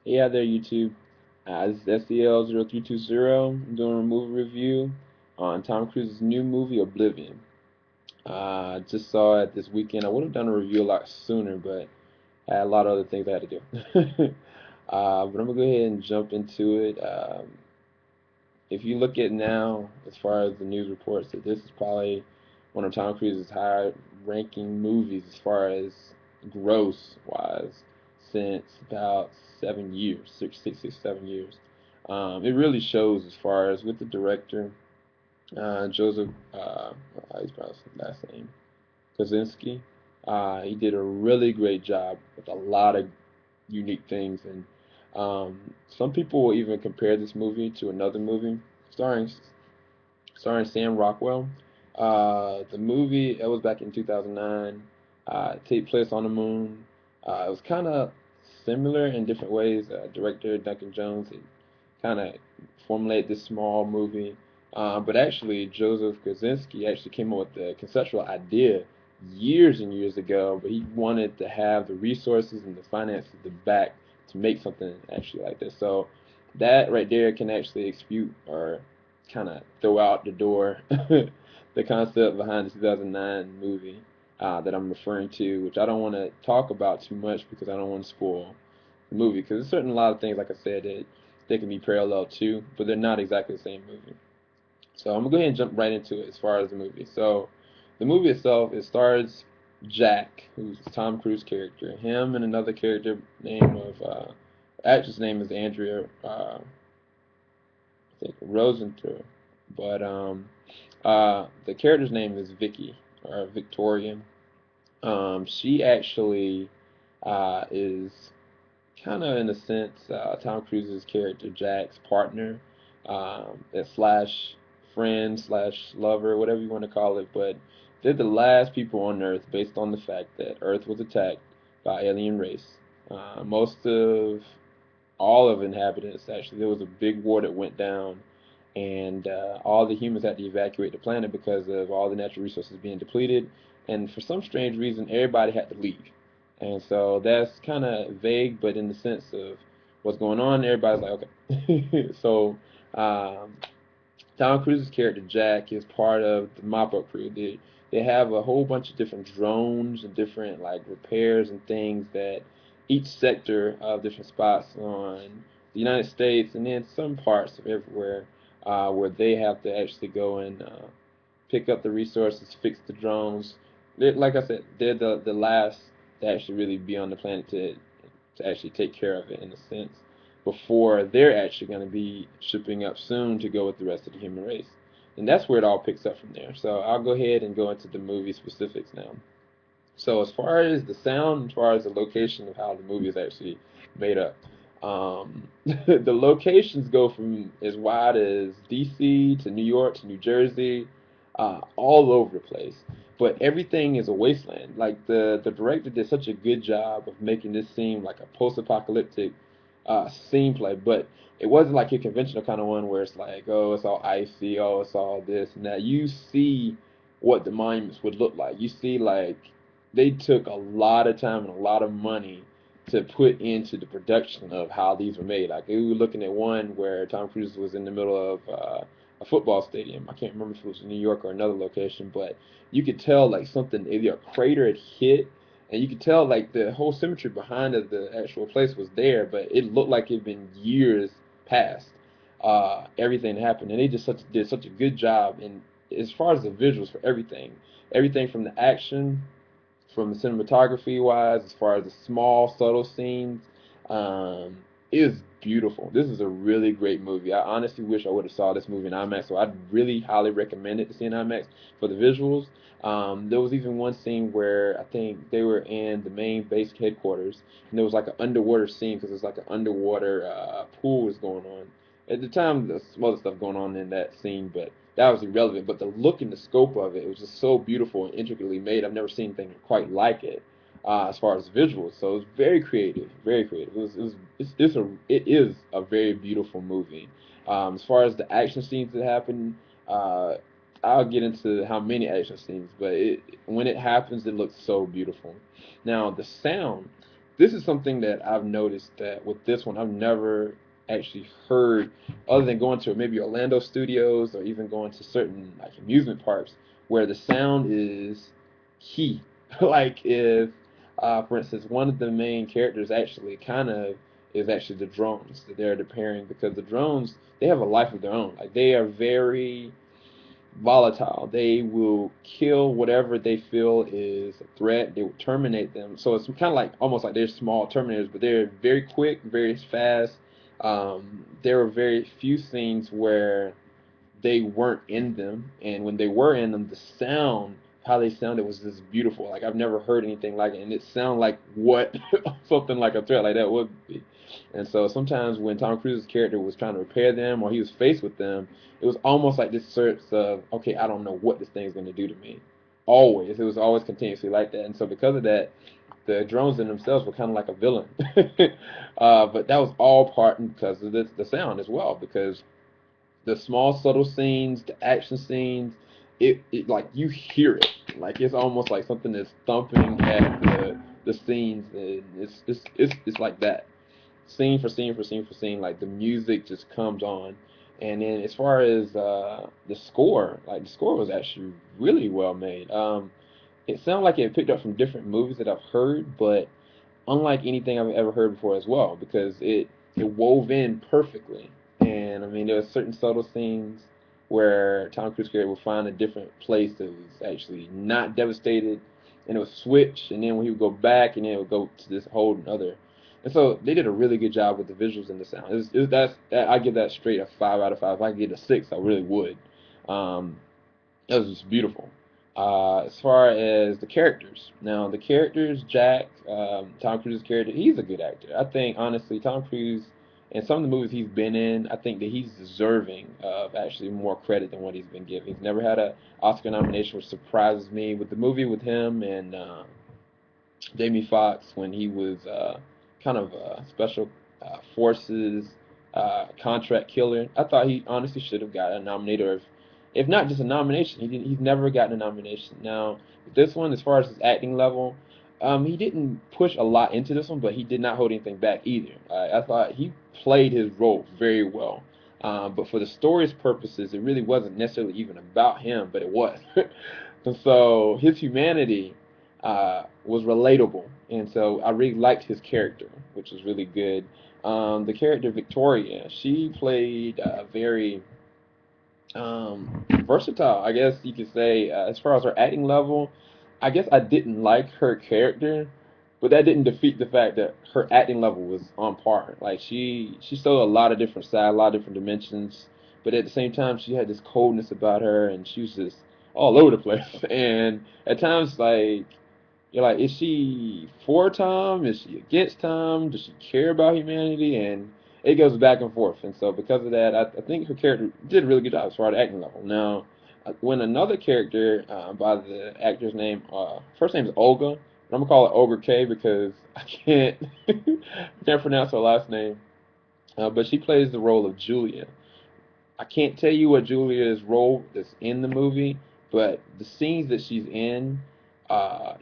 Yeah, there, YouTube. This is SEL0320. I'm doing a movie review on Tom Cruise's new movie, Oblivion. I just saw it this weekend. I would have done a review a lot sooner, but I had a lot of other things I had to do. But I'm going to go ahead and jump into it. If you look at now, as far as the news reports, that this is probably one of Tom Cruise's high-ranking movies as far as gross-wise since about 7 years, 7 years. It really shows as far as with the director, Joseph, how you pronounce his last name, Kosinski. He did a really great job with a lot of unique things, and some people will even compare this movie to another movie starring Sam Rockwell. The movie it was back in 2009. Take place on the moon. It was kind of similar in different ways. Director Duncan Jones had kind of formulated this small movie, but actually Joseph Kosinski actually came up with the conceptual idea years and years ago, but he wanted to have the resources and the finances to back to make something actually like this. So that right there can actually expute or kind of throw out the door the concept behind the 2009 movie that I'm referring to, which I don't want to talk about too much because I don't want to spoil the movie. Because there's certain a lot of things, like I said, that they can be parallel to, but they're not exactly the same movie. So I'm gonna go ahead and jump right into it as far as the movie. So the movie itself, it stars Jack, who's Tom Cruise character, him and another character name of actress name is Andrea I think Rosenthal, but the character's name is Vicky or Victoria. She actually is kind of in a sense Tom Cruise's character Jack's partner, slash friend slash lover, whatever you want to call it. But they're the last people on Earth, based on the fact that Earth was attacked by alien race. Most of all of inhabitants actually. There was a big war that went down, and all the humans had to evacuate the planet because of all the natural resources being depleted. And for some strange reason, everybody had to leave. And so that's kind of vague, but in the sense of what's going on, everybody's like, okay. So um, Tom Cruise's character Jack is part of the mop-up crew. They have a whole bunch of different drones and different like repairs and things that each sector of different spots on the United States and then some parts of everywhere where they have to actually go and pick up the resources, fix the drones. Like I said, they're the last to actually really be on the planet to actually take care of it in a sense before they're actually going to be shipping up soon to go with the rest of the human race. And that's where it all picks up from there. So I'll go ahead and go into the movie specifics now. So as far as the sound, as far as the location of how the movie is actually made up, the locations go from as wide as D.C. to New York to New Jersey, all over the place. But everything is a wasteland. Like the director did such a good job of making this seem like a post-apocalyptic scene play, but it wasn't like your conventional kind of one where it's like, oh, it's all icy, oh, it's all this and that. You see what the monuments would look like. You see like they took a lot of time and a lot of money to put into the production of how these were made. Like we were looking at one where Tom Cruise was in the middle of a football stadium. I can't remember if it was in New York or another location, but you could tell like something, either a crater had hit, and you could tell like the whole symmetry behind the actual place was there, but it looked like it'd been years past everything that happened, and they just did such a good job. And as far as the visuals for everything, everything from the action from the cinematography wise, as far as the small, subtle scenes, um, it is beautiful. This is a really great movie. I honestly wish I would have saw this movie in IMAX, so I'd really highly recommend it to see in IMAX for the visuals. There was even one scene where I think they were in the main base headquarters, and there was like an underwater scene because it's like an underwater pool was going on. At the time, there's some other stuff going on in that scene, but that was irrelevant. But the look and the scope of it, it was just so beautiful and intricately made. I've never seen anything quite like it as far as visuals. So it was very creative, very creative. It is a very beautiful movie. As far as the action scenes that happen, uh, I'll get into how many action scenes, but when it happens, it looks so beautiful. Now the sound. this is something that I've noticed that with this one I've never actually heard, other than going to maybe Orlando studios or even going to certain like amusement parks where the sound is key. Like if, for instance, one of the main characters actually kind of is actually the drones that they're preparing, because the drones, they have a life of their own. Like they are very volatile. They will kill whatever they feel is a threat. They will terminate them. So it's kind of like almost like they're small terminators, but they're very quick, very fast. There are very few scenes where they weren't in them, and when they were in them, the sound, how they sounded, was just beautiful. Like I've never heard anything like it, and it sounded like what something like a threat like that would be. And so sometimes when Tom Cruise's character was trying to repair them or he was faced with them, it was almost like this sense of, okay, I don't know what this thing's going to do to me. Always, it was always continuously like that. And so because of that, the drones in themselves were kind of like a villain. But that was all part because of the sound as well, because the small subtle scenes, the action scenes, it like you hear it, like it's almost like something that's thumping at the scenes, and it's like that, scene for scene for scene for scene, like the music just comes on. And then as far as the score, like the score was actually really well made. It sounded like it picked up from different movies that I've heard, but unlike anything I've ever heard before as well, because it wove in perfectly. And I mean, there were certain subtle scenes where Tom Cruise character would find a different place that was actually not devastated, and it would switch, and then when he would go back, and then it would go to this whole other. And so they did a really good job with the visuals and the sound. I give that straight a 5 out of 5. If I could get a 6, I really would. Um, it was just beautiful. As far as the characters, now the characters, Jack, Tom Cruise's character, he's a good actor. I think honestly, Tom Cruise, in some of the movies he's been in, I think that he's deserving of actually more credit than what he's been given. He's never had an Oscar nomination, which surprises me. With the movie with him and Jamie Foxx, when he was kind of special forces contract killer, I thought he honestly should have got a nominated, or if not just a nomination, he's never gotten a nomination. Now, with this one, as far as his acting level, he didn't push a lot into this one, but he did not hold anything back either. I thought he played his role very well. But for the story's purposes, it really wasn't necessarily even about him, but it was. And so his humanity was relatable, and so I really liked his character, which was really good. The character Victoria, she played very versatile, I guess you could say. As far as her acting level, I guess I didn't like her character, but that didn't defeat the fact that her acting level was on par. Like she showed a lot of different sides, a lot of different dimensions, but at the same time, she had this coldness about her, and she was just all over the place. And at times, like you're like, is she for Tom? Is she against Tom? Does she care about humanity? And it goes back and forth. And so because of that, I think her character did a really good job as far as acting level. Now, when another character by the actor's name, first name is Olga, and I'm gonna call it Olga K because I can't pronounce her last name. But she plays the role of Julia. I can't tell you what Julia's role that's in the movie, but the scenes that she's in, uh,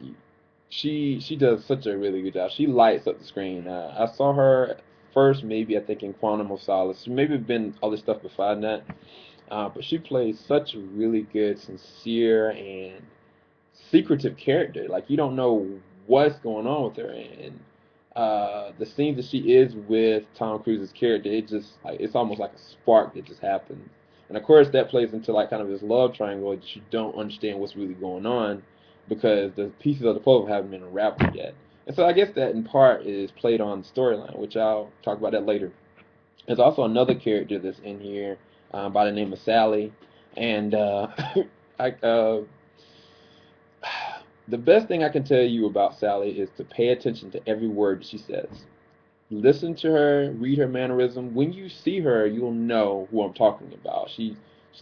she does such a really good job. She lights up the screen. I saw her first, maybe I think in Quantum of Solace. Maybe been other stuff before that, but she plays such a really good, sincere, and secretive character. Like you don't know what's going on with her, and the scenes that she is with Tom Cruise's character, it just like it's almost like a spark that just happens. And of course, that plays into like kind of this love triangle that you don't understand what's really going on because the pieces of the puzzle haven't been unraveled yet. And so I guess that in part is played on the storyline, which I'll talk about that later. There's also another character that's in here by the name of Sally, and I, the best thing I can tell you about Sally is to pay attention to every word she says. Listen to her, read her mannerism. When you see her, you'll know who I'm talking about. She's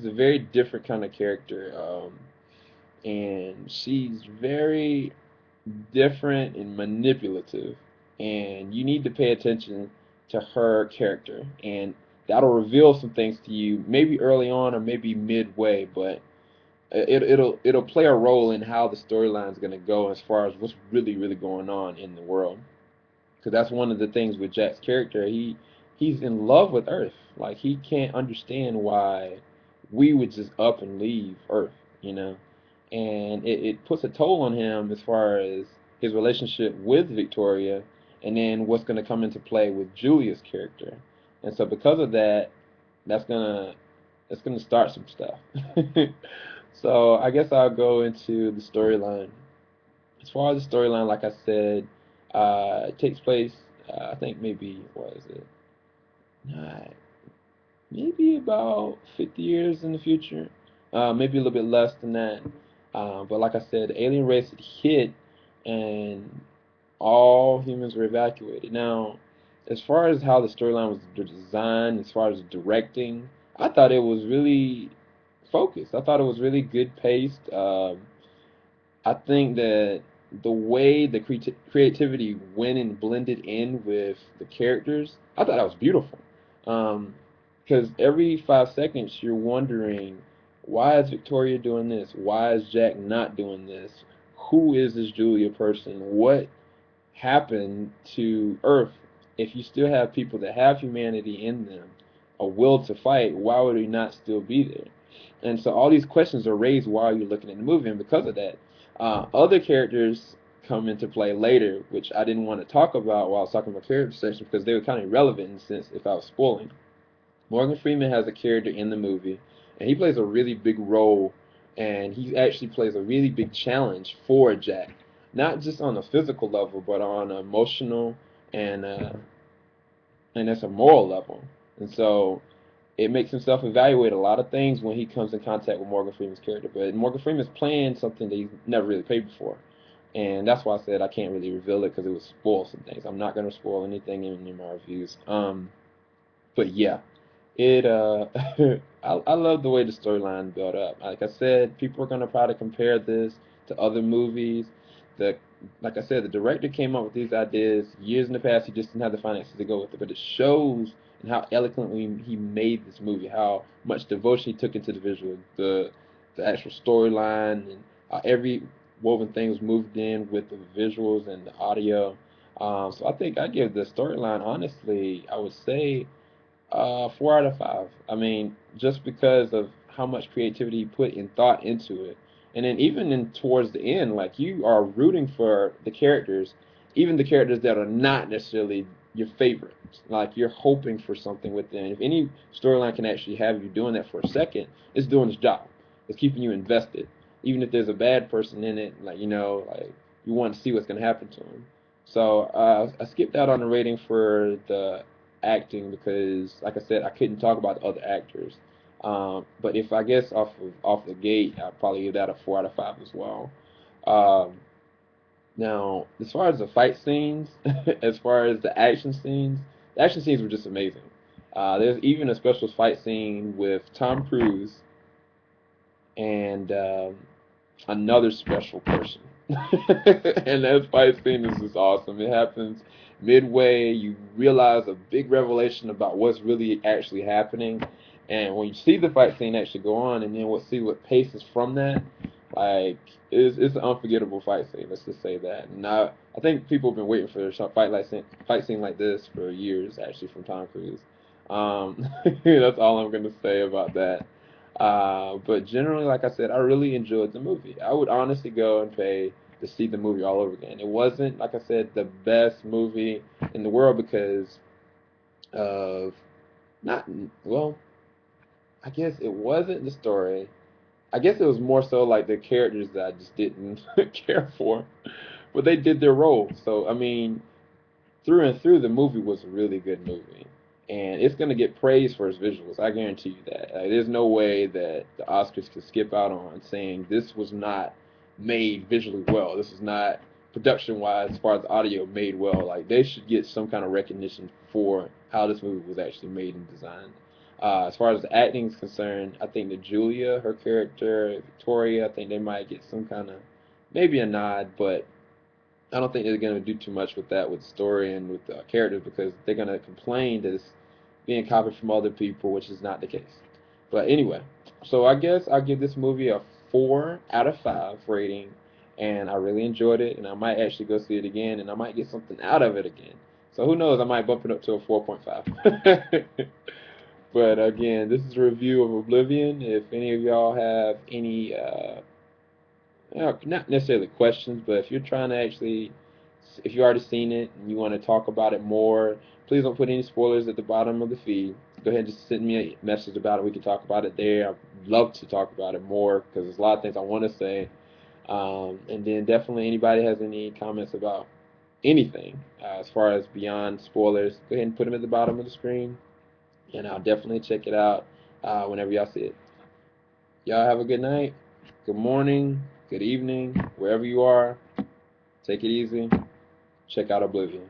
a very different kind of character, and she's very different and manipulative. And you need to pay attention to her character, and that'll reveal some things to you, maybe early on or maybe midway, but it'll play a role in how the storyline is going to go as far as what's really going on in the world. because that's one of the things with Jack's character. He's in love with Earth. Like he can't understand why we would just up and leave Earth, you know. And it puts a toll on him as far as his relationship with Victoria, and then what's going to come into play with Julia's character. And so because of that, that's gonna that's gonna start some stuff. So I guess I'll go into the storyline. As far as the storyline, like I said, it takes place. I think maybe what is it? Not maybe about 50 years in the future. Maybe a little bit less than that. But like I said, the alien race had hit, and all humans were evacuated. Now, as far as how the storyline was designed, as far as directing, I thought it was really focused. I thought it was really good paced. I think that the way the creativity went and blended in with the characters, I thought that was beautiful. Because every 5 seconds you're wondering, why is Victoria doing this? Why is Jack not doing this? Who is this Julia person? What happened to Earth? If you still have people that have humanity in them, a will to fight, why would we not still be there? And so all these questions are raised while you're looking at the movie, and because of that, other characters come into play later, which I didn't want to talk about while I was talking about character section because they were kind of irrelevant in the sense if I was spoiling. Morgan Freeman has a character in the movie, and he plays a really big role, and he actually plays a really big challenge for Jack, not just on a physical level, but on an emotional and that's a moral level. And so it makes him self-evaluate a lot of things when he comes in contact with Morgan Freeman's character. But Morgan Freeman's playing something that he's never really played before. And that's why I said I can't really reveal it because it would spoil some things. I'm not going to spoil anything in my reviews. But yeah, it I love the way the storyline built up. Like I said, people are gonna probably compare this to other movies. The like I said, the director came up with these ideas years in the past. He just didn't have the finances to go with it. But it shows and how eloquently he made this movie, how much devotion he took into the visual, the actual storyline, and how every woven thing was moved in with the visuals and the audio. So I think I give the storyline, honestly, I would say 4 out of 5. I mean, just because of how much creativity he put and thought into it, and then even in towards the end, like you are rooting for the characters, even the characters that are not necessarily your favorites. Like you're hoping for something with them. If any storyline can actually have you doing that for a second, it's doing its job. It's keeping you invested, even if there's a bad person in it. Like like you want to see what's going to happen to him. So I skipped out on the rating for the acting because, like I said, I couldn't talk about the other actors. But if I guess off the gate, I'd probably give that a 4 out of 5 as well. Um, Now, as far as the fight scenes, as far as the action scenes were just amazing. There's even a special fight scene with Tom Cruise and another special person. And that fight scene is just awesome. It happens midway. You realize a big revelation about what's really actually happening. And when you see the fight scene actually go on, and then we'll see what paces from that, like it's an unforgettable fight scene. Let's just say that. And I think people have been waiting for a fight scene like this for years, actually, from Tom Cruise. That's all I'm gonna say about that. But generally, like I said, I really enjoyed the movie. I would honestly go and pay to see the movie all over again. It wasn't, like I said, the best movie in the world because of not, well, I guess it wasn't the story. I guess it was more so like the characters that I just didn't care for, but they did their role. So, I mean, through and through, the movie was a really good movie, and it's gonna get praised for its visuals. I guarantee you that. There's no way that the Oscars could skip out on saying this was not made visually well. This is not production-wise, as far as audio, made well. Like they should get some kind of recognition for how this movie was actually made and designed. As far as the acting is concerned, I think that Julia, her character, Victoria, I think they might get some kind of maybe a nod, but I don't think they're going to do too much with that, with the story and with the characters, because they're going to complain that it's being copied from other people, which is not the case. But anyway, so I guess I'll give this movie a 4 out of 5 rating, and I really enjoyed it, and I might actually go see it again, and I might get something out of it again. So who knows? I might bump it up to a 4.5. But again, this is a review of Oblivion. If any of y'all have any, not necessarily questions, but if you're trying to actually, if you already seen it and you want to talk about it more, please don't put any spoilers at the bottom of the feed. Go ahead and just send me a message about it. We can talk about it there. I'd love to talk about it more because there's a lot of things I want to say. And then definitely anybody has any comments about anything as far as beyond spoilers, go ahead and put them at the bottom of the screen, and I'll definitely check it out whenever y'all see it. Y'all have a good night, good morning, good evening, wherever you are. Take it easy. Check out Oblivion.